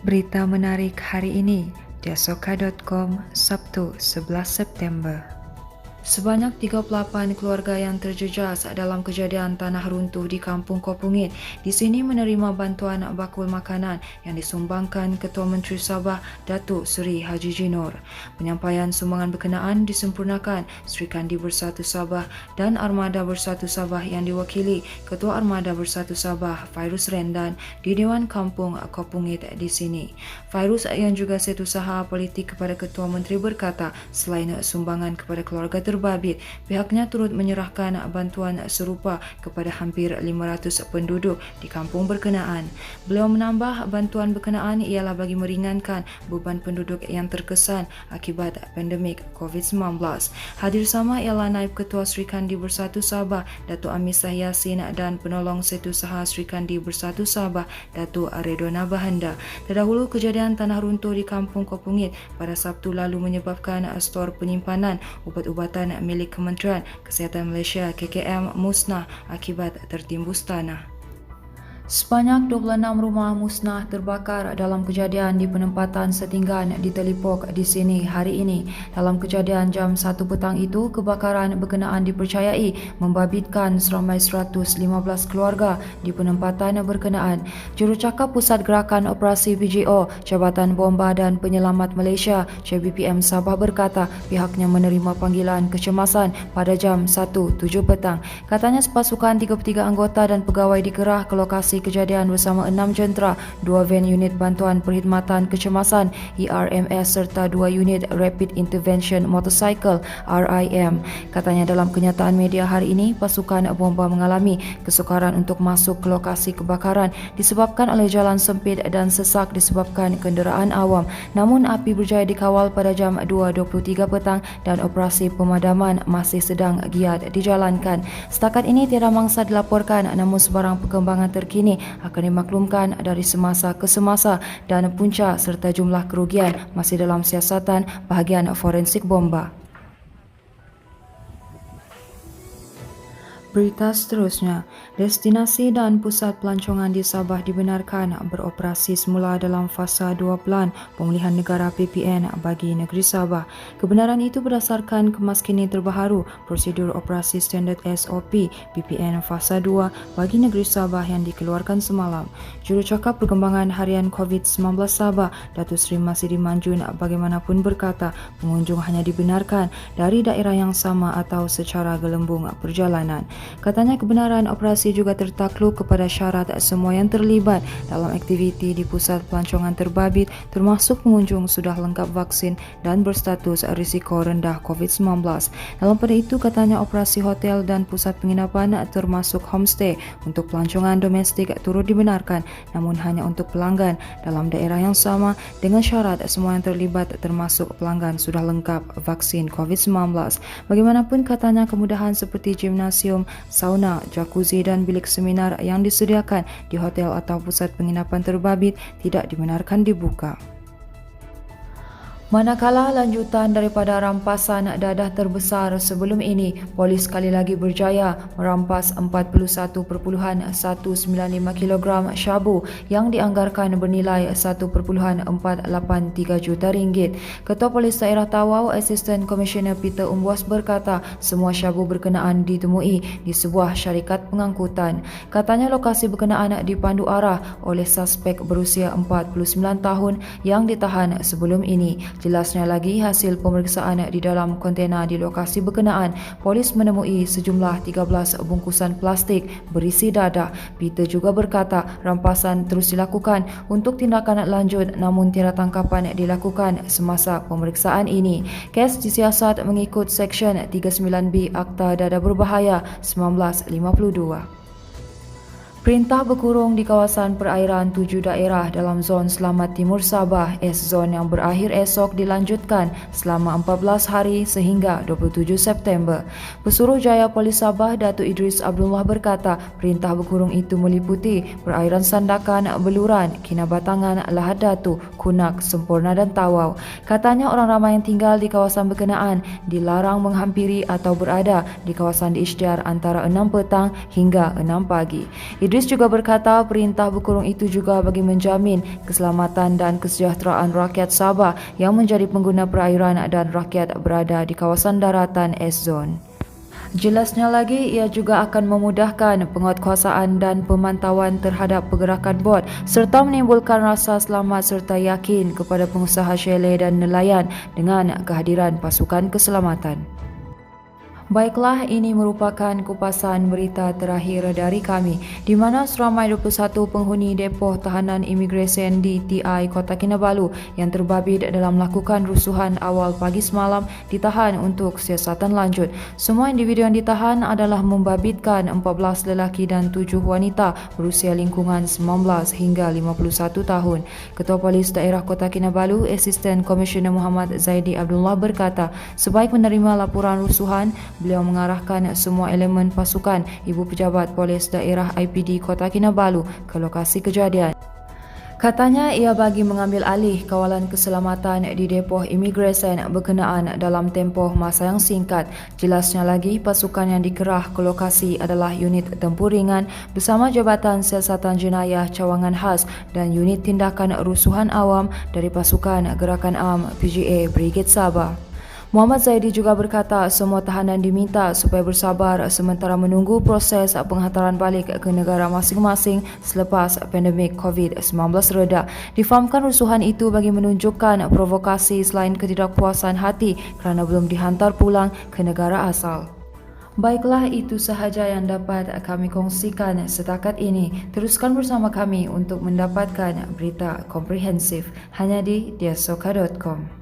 Berita menarik hari ini, Diasoka.com, Sabtu 11 September. Sebanyak 38 keluarga yang terjejas dalam kejadian tanah runtuh di Kampung Kopungit di sini menerima bantuan bakul makanan yang disumbangkan Ketua Menteri Sabah Datuk Seri Haji Jinor. Penyampaian sumbangan berkenaan disempurnakan Sri Kandi Bersatu Sabah dan Armada Bersatu Sabah yang diwakili Ketua Armada Bersatu Sabah Fairuz Rendan di Dewan Kampung Kopungit di sini. Fairuz yang juga setiausaha politik kepada Ketua Menteri berkata, selain sumbangan kepada keluarga terbabit, pihaknya turut menyerahkan bantuan serupa kepada hampir 500 penduduk di kampung berkenaan. Beliau menambah bantuan berkenaan ialah bagi meringankan beban penduduk yang terkesan akibat pandemik COVID-19. Hadir sama ialah Naib Ketua Sri Kandi Bersatu Sabah Datuk Amisah Yassin dan penolong setiausaha Sri Kandi Bersatu Sabah Datuk Redona Bahanda. Terdahulu kejadian tanah runtuh di Kampung Kopungit pada Sabtu lalu menyebabkan stor penyimpanan ubat-ubatan milik Kementerian Kesihatan Malaysia KKM musnah akibat tertimbus tanah. Sebanyak 26 rumah musnah terbakar dalam kejadian di penempatan setinggan di Telipok di sini hari ini. Dalam kejadian jam 1 petang itu, kebakaran berkenaan dipercayai membabitkan seramai 115 keluarga di penempatan berkenaan. Jurucakap Pusat Gerakan Operasi PGO Jabatan Bomba dan Penyelamat Malaysia JBPM Sabah berkata pihaknya menerima panggilan kecemasan pada jam 1.07 petang. Katanya pasukan 33 anggota dan pegawai dikerah ke lokasi kejadian bersama 6 jentera, 2 van unit bantuan perkhidmatan kecemasan ERMS serta 2 unit Rapid Intervention Motorcycle RIM. Katanya dalam kenyataan media hari ini, pasukan bomba mengalami kesukaran untuk masuk ke lokasi kebakaran disebabkan oleh jalan sempit dan sesak disebabkan kenderaan awam. Namun api berjaya dikawal pada jam 2.23 petang dan operasi pemadaman masih sedang giat dijalankan. Setakat ini tiada mangsa dilaporkan, namun sebarang perkembangan terkini akan dimaklumkan dari semasa ke semasa dan punca serta jumlah kerugian masih dalam siasatan bahagian forensik bomba. Berita seterusnya, destinasi dan pusat pelancongan di Sabah dibenarkan beroperasi semula dalam fasa 2 Pelan Pemulihan Negara PPN bagi negeri Sabah. Kebenaran itu berdasarkan kemaskini terbaru Prosedur Operasi Standard SOP PPN fasa 2 bagi negeri Sabah yang dikeluarkan semalam. Jurucakap Perkembangan Harian COVID-19 Sabah, Datuk Seri Masidi Manjun bagaimanapun berkata, pengunjung hanya dibenarkan dari daerah yang sama atau secara gelembung perjalanan. Katanya kebenaran operasi juga tertakluk kepada syarat semua yang terlibat dalam aktiviti di pusat pelancongan terbabit termasuk pengunjung sudah lengkap vaksin dan berstatus risiko rendah COVID-19. Dalam pada itu katanya operasi hotel dan pusat penginapan termasuk homestay untuk pelancongan domestik turut dibenarkan, namun hanya untuk pelanggan dalam daerah yang sama dengan syarat semua yang terlibat termasuk pelanggan sudah lengkap vaksin COVID-19. Bagaimanapun katanya kemudahan seperti gimnasium, sauna, jacuzzi dan bilik seminar yang disediakan di hotel atau pusat penginapan terbabit tidak dibenarkan dibuka. Manakala lanjutan daripada rampasan dadah terbesar sebelum ini, polis sekali lagi berjaya merampas 41.195 kg syabu yang dianggarkan bernilai 1.483 juta ringgit. Ketua Polis Daerah Tawau, Assistant Commissioner Peter Umbuas berkata semua syabu berkenaan ditemui di sebuah syarikat pengangkutan. Katanya lokasi berkenaan dipandu arah oleh suspek berusia 49 tahun yang ditahan sebelum ini. Jelasnya lagi, hasil pemeriksaan di dalam kontena di lokasi berkenaan, polis menemui sejumlah 13 bungkusan plastik berisi dadah. Peter juga berkata rampasan terus dilakukan untuk tindakan lanjut namun tiada tangkapan dilakukan semasa pemeriksaan ini. Kes disiasat mengikut Seksyen 39B Akta Dadah Berbahaya 1952. Perintah berkurung di kawasan perairan 7 daerah dalam zon Selamat Timur Sabah S-Zone yang berakhir esok dilanjutkan selama 14 hari sehingga 27 September. Pesuruhjaya Polis Sabah Datuk Idris Abdullah berkata perintah berkurung itu meliputi perairan Sandakan, Beluran, Kinabatangan, Lahad Datu, Kunak, Sempurna dan Tawau. Katanya orang ramai yang tinggal di kawasan berkenaan dilarang menghampiri atau berada di kawasan diisytiar antara 6 petang hingga 6 pagi. Idris juga berkata perintah berkurung itu juga bagi menjamin keselamatan dan kesejahteraan rakyat Sabah yang menjadi pengguna perairan dan rakyat berada di kawasan daratan S-Zone. Jelasnya lagi, ia juga akan memudahkan penguatkuasaan dan pemantauan terhadap pergerakan bot serta menimbulkan rasa selamat serta yakin kepada pengusaha chalet dan nelayan dengan kehadiran pasukan keselamatan. Baiklah, ini merupakan kupasan berita terakhir dari kami, di mana seramai 21 penghuni depoh tahanan imigresen di TI Kota Kinabalu yang terbabit dalam melakukan rusuhan awal pagi semalam ditahan untuk siasatan lanjut. Semua individu yang ditahan adalah membabitkan 14 lelaki dan 7 wanita berusia lingkungan 19 hingga 51 tahun. Ketua Polis Daerah Kota Kinabalu, Asisten Komisioner Muhammad Zaidi Abdullah berkata, sebaik menerima laporan rusuhan, beliau mengarahkan semua elemen pasukan Ibu Pejabat Polis Daerah IPD Kota Kinabalu ke lokasi kejadian. Katanya ia bagi mengambil alih kawalan keselamatan di depoh imigresen berkenaan dalam tempoh masa yang singkat. Jelasnya lagi, pasukan yang dikerah ke lokasi adalah unit tempur ringan bersama Jabatan Siasatan Jenayah Cawangan Khas dan unit tindakan rusuhan awam dari pasukan Gerakan Am PGA Brigade Sabah. Muhammad Zaidi juga berkata semua tahanan diminta supaya bersabar sementara menunggu proses penghantaran balik ke negara masing-masing selepas pandemik COVID-19 reda. Difahamkan rusuhan itu bagi menunjukkan provokasi selain ketidakpuasan hati kerana belum dihantar pulang ke negara asal. Baiklah, itu sahaja yang dapat kami kongsikan setakat ini. Teruskan bersama kami untuk mendapatkan berita komprehensif hanya di diasoka.com.